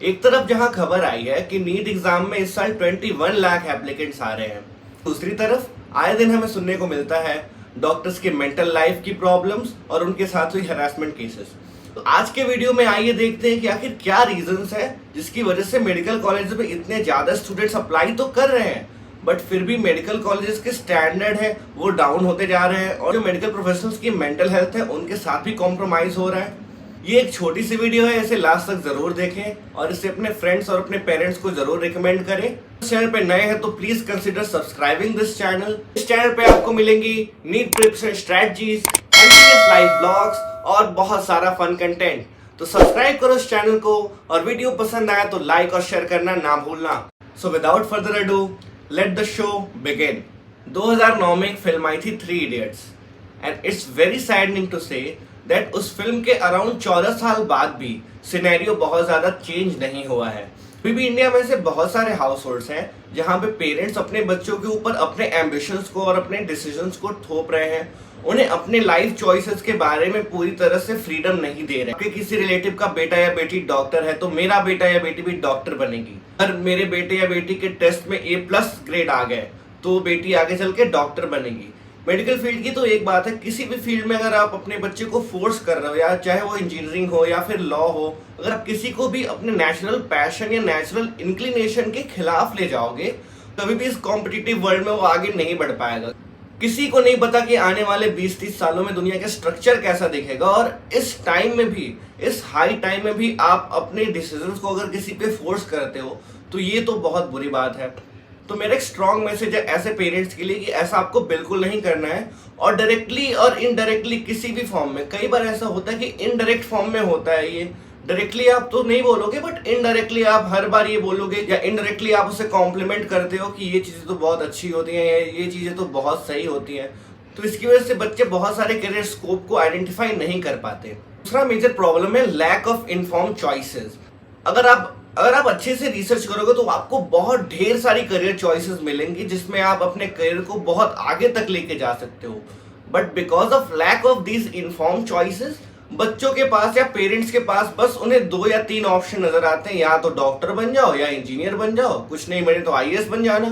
एक तरफ जहां खबर आई है कि नीट एग्जाम में इस साल 21 लाख एप्लीकेंट्स आ रहे हैं, दूसरी तरफ आए दिन हमें सुनने को मिलता है डॉक्टर्स के मेंटल लाइफ की प्रॉब्लम्स और उनके साथ हुई हैरेसमेंट केसेस। तो आज के वीडियो में आइए देखते हैं कि आखिर क्या रीजंस है जिसकी वजह से मेडिकल कॉलेज में इतने ज्यादा स्टूडेंट्स अप्लाई तो कर रहे हैं बट फिर भी मेडिकल कॉलेजेस के स्टैंडर्ड है वो डाउन होते जा रहे हैं और जो मेडिकल प्रोफेशनल्स की मेंटल हेल्थ है उनके साथ भी कॉम्प्रोमाइज हो रहा है। ये एक छोटी सी वीडियो है, इसे लास्ट तक जरूर देखें और इसे अपने फ्रेंड्स और अपने पेरेंट्स को जरूर रिकमेंड करें। इस चैनल पे नए हैं तो please consider subscribing this channel. इस चैनल पे आपको मिलेंगी NEET preparation strategies, MTS live blogs और बहुत सारा फन कंटेंट। तो सब्सक्राइब करो इस चैनल को और वीडियो पसंद आया तो लाइक और शेयर करना ना भूलना। So without further ado let the show begin. 2009 में एक फिल्म आई थी 3 idiots and it's very saddening to say that उस फिल्म के अराउंड 14 साल बाद भी सिनेरियो बहुत ज्यादा चेंज नहीं हुआ है। अभी भी इंडिया में से बहुत सारे हाउस होल्ड्स हैं जहां पे पेरेंट्स अपने बच्चों के ऊपर अपने एम्बिशंस को और अपने डिसीजंस को थोप रहे हैं, उन्हें अपने लाइफ चॉइसेस के बारे में पूरी तरह से फ्रीडम नहीं दे रहे। कि किसी रिलेटिव का बेटा या बेटी डॉक्टर है तो मेरा बेटा या बेटी भी डॉक्टर बनेगी। अगर मेरे बेटे या बेटी के टेस्ट में A+ ग्रेड आ गए तो बेटी आगे चल के डॉक्टर बनेगी। मेडिकल फील्ड की तो एक बात है, किसी भी फील्ड में अगर आप अपने बच्चे को फोर्स कर रहे हो या चाहे वो इंजीनियरिंग हो या फिर लॉ हो, अगर आप किसी को भी अपने नेचुरल पैशन या नेचुरल इंक्लिनेशन के खिलाफ ले जाओगे कभी भी इस कॉम्पिटिटिव वर्ल्ड में वो आगे नहीं बढ़ पाएगा। किसी को नहीं पता कि आने वाले 20-30 सालों में दुनिया का स्ट्रक्चर कैसा दिखेगा और इस टाइम में भी, इस हाई टाइम में भी आप अपने डिसीजंस को अगर किसी पे फोर्स करते हो तो ये तो बहुत बुरी बात है। तो मेरा एक स्ट्रॉन्ग मैसेज है ऐसे पेरेंट्स के लिए कि ऐसा आपको बिल्कुल नहीं करना है और डायरेक्टली और इनडायरेक्टली किसी भी फॉर्म में, कई बार ऐसा होता है कि इनडायरेक्ट फॉर्म में होता है ये, डायरेक्टली आप तो नहीं बोलोगे बट इनडायरेक्टली आप हर बार ये बोलोगे या इनडायरेक्टली आप उसे कॉम्प्लीमेंट करते हो कि ये चीजें तो बहुत अच्छी होती हैं, ये चीजें तो बहुत सही होती हैं। तो इसकी वजह से बच्चे बहुत सारे करियर स्कोप को आइडेंटिफाई नहीं कर पाते। दूसरा मेजर प्रॉब्लम है लैक ऑफ इन्फॉर्म्ड चॉइसेस। अगर आप अच्छे से रिसर्च करोगे तो आपको बहुत ढेर सारी करियर चॉइसेस मिलेंगी जिसमें आप अपने करियर को बहुत आगे तक लेके जा सकते हो। But because of lack of these informed choices बच्चों के पास या पेरेंट्स के पास बस उन्हें 2 या 3 ऑप्शन नजर आते हैं, या तो डॉक्टर बन जाओ या इंजीनियर बन जाओ, कुछ नहीं बने तो IAS बन जाना।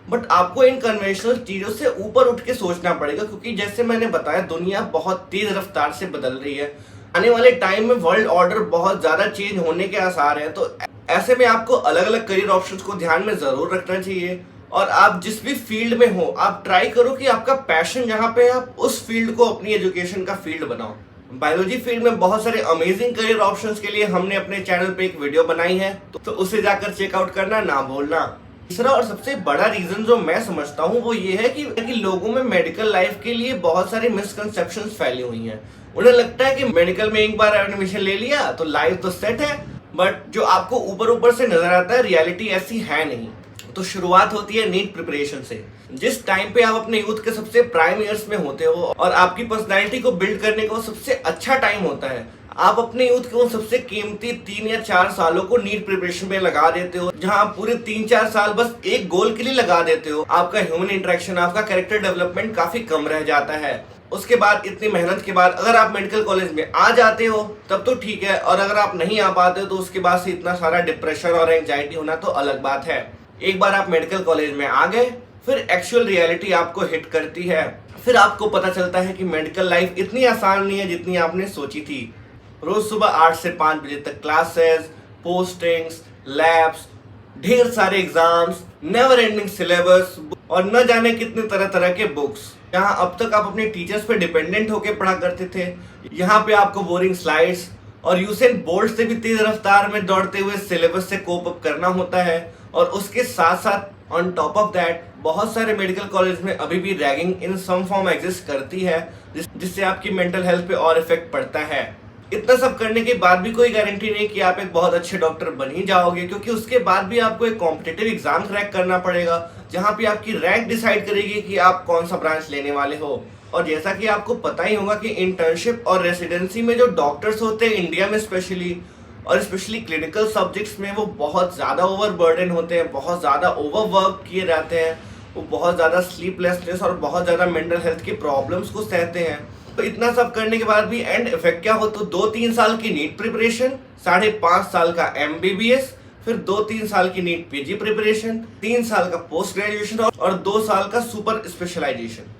बट आपको इन कन्वेंशनल चीजों से ऊपर उठ के सोचना पड़ेगा क्योंकि जैसे मैंने बताया दुनिया बहुत तेज रफ्तार से बदल रही है। आने वाले टाइम में वर्ल्ड ऑर्डर बहुत ज्यादा चेंज होने के आसार हैं। तो ऐसे में आपको अलग अलग करियर ऑप्शंस को ध्यान में जरूर रखना चाहिए और आप जिस भी फील्ड में हो आप ट्राई करो कि आपका पैशन जहाँ पे आप उस फील्ड को अपनी एजुकेशन का फील्ड बनाओ। बायोलॉजी फील्ड में बहुत सारे अमेजिंग करियर ऑप्शंस के लिए हमने अपने चैनल पे एक वीडियो बनाई है तो उसे जाकर चेकआउट करना ना भूलना। तीसरा और सबसे बड़ा रीजन जो मैं समझता हूँ वो ये है कि लोगों में मेडिकल लाइफ के लिए बहुत सारी मिसकंसेप्शंस फैली हुई हैं। उन्हें लगता है कि मेडिकल में एक बार एडमिशन ले लिया तो लाइफ तो सेट है, बट जो आपको ऊपर से नजर आता है रियलिटी ऐसी है नहीं। तो शुरुआत होती है नीट प्रिपरेशन से। जिस टाइम पे आप अपने यूथ के सबसे प्राइम ईयर्स में होते हो और आपकी पर्सनैलिटी को बिल्ड करने का सबसे अच्छा टाइम होता है, आप अपने यूथ के उन सबसे कीमती 3 या 4 सालों को नीट प्रिपरेशन में लगा देते हो, जहां आप पूरे 3-4 साल बस एक गोल के लिए लगा देते हो। आपका ह्यूमन इंटरेक्शन, आपका कैरेक्टर डेवलपमेंट काफी कम रह जाता है। उसके बाद इतनी मेहनत के बाद अगर आप मेडिकल कॉलेज में आ जाते हो तब तो ठीक है, और अगर आप नहीं आ पाते हो तो उसके बाद से इतना सारा डिप्रेशन और एंजाइटी होना तो अलग बात है। एक बार आप मेडिकल कॉलेज में आ गए फिर एक्चुअल रियलिटी आपको हिट करती है। फिर आपको पता चलता है कि मेडिकल लाइफ इतनी आसान नहीं है जितनी आपने सोची थी। रोज सुबह 8 से 5 बजे तक क्लासेस, पोस्टिंग्स, लैब्स, ढेर सारे एग्जाम्स, नेवर एंडिंग सिलेबस और न जाने कितने तरह तरह के बुक्स। जहां अब तक आप अपने टीचर्स पे डिपेंडेंट होकर पढ़ा करते थे, यहाँ पे आपको बोरिंग स्लाइड्स और यूसेन बोल्ट से भी तेज रफ्तार में दौड़ते हुए सिलेबस से कोप अप करना होता है। और उसके साथ साथ ऑन टॉप ऑफ दैट बहुत सारे मेडिकल कॉलेज में अभी भी रैगिंग इन सम फॉर्म एग्जिस्ट करती है जिससे आपकी मेंटल हेल्थ पे और इफेक्ट पड़ता है। इतना सब करने के बाद भी कोई गारंटी नहीं कि आप एक बहुत अच्छे डॉक्टर बन ही जाओगे, क्योंकि उसके बाद भी आपको एक कॉम्पिटिटिव एग्जाम क्रैक करना पड़ेगा जहां पे आपकी रैंक डिसाइड करेगी कि आप कौन सा ब्रांच लेने वाले हो। और जैसा कि आपको पता ही होगा कि इंटर्नशिप और रेसिडेंसी में जो डॉक्टर्स होते हैं इंडिया में स्पेशली क्लिनिकल सब्जेक्ट्स में वो बहुत ज़्यादा ओवरबर्डन होते हैं, बहुत ज़्यादा ओवरवर्क किए जाते हैं, वो बहुत ज़्यादा स्लीपलेसनेस और बहुत ज़्यादा मेंटल हेल्थ की प्रॉब्लम्स को सहते हैं। तो इतना सब करने के बाद भी एंड इफेक्ट क्या हो, तो 2-3 साल की नीट प्रिपरेशन, 5.5 साल का MBBS, फिर 2-3 साल की नीट PG प्रिपरेशन, 3 साल का पोस्ट ग्रेजुएशन और 2 साल का सुपर स्पेशलाइजेशन।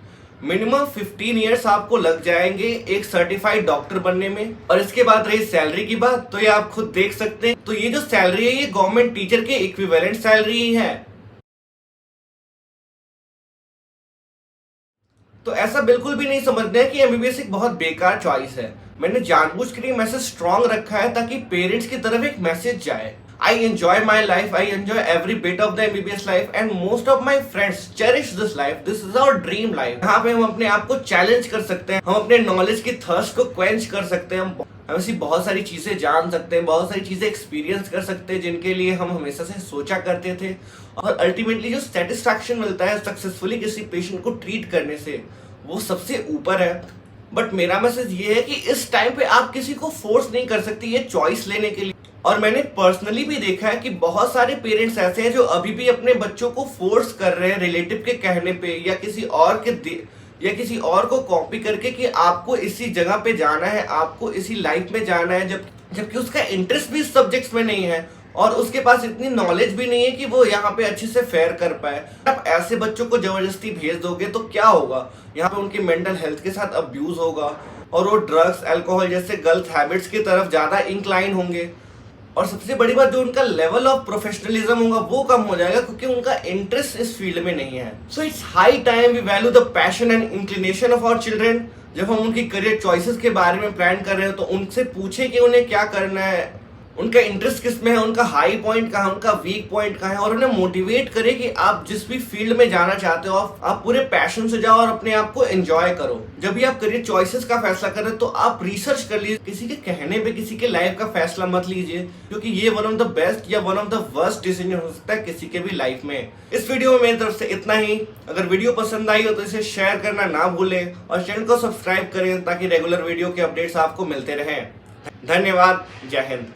मिनिमम 15 ईयर्स आपको लग जाएंगे एक सर्टिफाइड डॉक्टर बनने में। और इसके बाद रही सैलरी की बात, तो ये आप खुद देख सकते हैं। तो ये जो सैलरी है ये गवर्नमेंट टीचर के इक्विवेलेंट सैलरी ही है। तो ऐसा बिल्कुल भी नहीं समझना है कि MBBS एक बहुत बेकार चॉइस है। मैंने जानबूझ के लिए मैसेज स्ट्रॉन्ग रखा है ताकि पेरेंट्स की तरफ एक मैसेज जाए। I enjoy my life, I enjoy every bit of the MBBS life and most of my friends cherish this life. This is our dream life. यहाँ पे हम अपने आप को चैलेंज कर सकते हैं, हम अपने नॉलेज की थर्स्ट को क्वेंच कर सकते हैं, हम ऐसी बहुत सारी चीजें जान सकते हैं, बहुत सारी चीजें एक्सपीरियंस कर सकते हैं जिनके लिए हम हमेशा से सोचा करते थे। और अल्टीमेटली जो सेटिस्फैक्शन मिलता है सक्सेसफुली किसी पेशेंट को ट्रीट करने से, वो सबसे ऊपर है। बट मेरा मैसेज ये है कि इस टाइम पे आप किसी को फोर्स नहीं कर सकते ये चॉइस लेने के लिए। और मैंने पर्सनली भी देखा है कि बहुत सारे पेरेंट्स ऐसे हैं जो अभी भी अपने बच्चों को फोर्स कर रहे हैं रिलेटिव के कहने पे या किसी और को कॉपी करके कि आपको इसी जगह पे जाना है, आपको इसी लाइफ में जाना है, जबकि उसका इंटरेस्ट भी इस सब्जेक्ट्स में नहीं है और उसके पास इतनी नॉलेज भी नहीं है कि वो यहाँ पे अच्छे से फेयर कर पाए। आप ऐसे बच्चों को जबरदस्ती भेज दोगे तो क्या होगा, यहाँ पे उनकी मेंटल हेल्थ के साथ अब्यूज होगा और वो ड्रग्स, अल्कोहल जैसे गलत हैबिट्स की तरफ ज्यादा इंक्लाइन होंगे। और सबसे बड़ी बात, जो उनका लेवल ऑफ प्रोफेशनलिज्म होगा वो कम हो जाएगा क्योंकि उनका इंटरेस्ट इस फील्ड में नहीं है। So it's high time we value the passion and inclination of our children. जब हम उनकी करियर चॉइसेस के बारे में प्लान कर रहे हो तो उनसे पूछे कि उन्हें क्या करना है, उनका इंटरेस्ट किस में है, उनका हाई पॉइंट कहाँ है, उनका वीक पॉइंट कहाँ है, और उन्हें मोटिवेट करे कि आप जिस भी फील्ड में जाना चाहते हो आप पूरे पैशन से जाओ और अपने आप को एंजॉय करो। जब भी आप करियर चॉइसेस का फैसला करें तो आप रिसर्च कर लीजिए, किसी के कहने पे किसी के लाइफ का फैसला मत लीजिए, क्योंकि ये वन ऑफ द बेस्ट या one of the worst decision हो सकता है किसी के भी लाइफ में। इस वीडियो में मेरी तरफ से इतना ही। अगर वीडियो पसंद आई हो तो इसे शेयर करना ना भूलें और चैनल को सब्सक्राइब करें ताकि रेगुलर वीडियो के अपडेट्स आपको मिलते रहें। धन्यवाद। जय हिंद।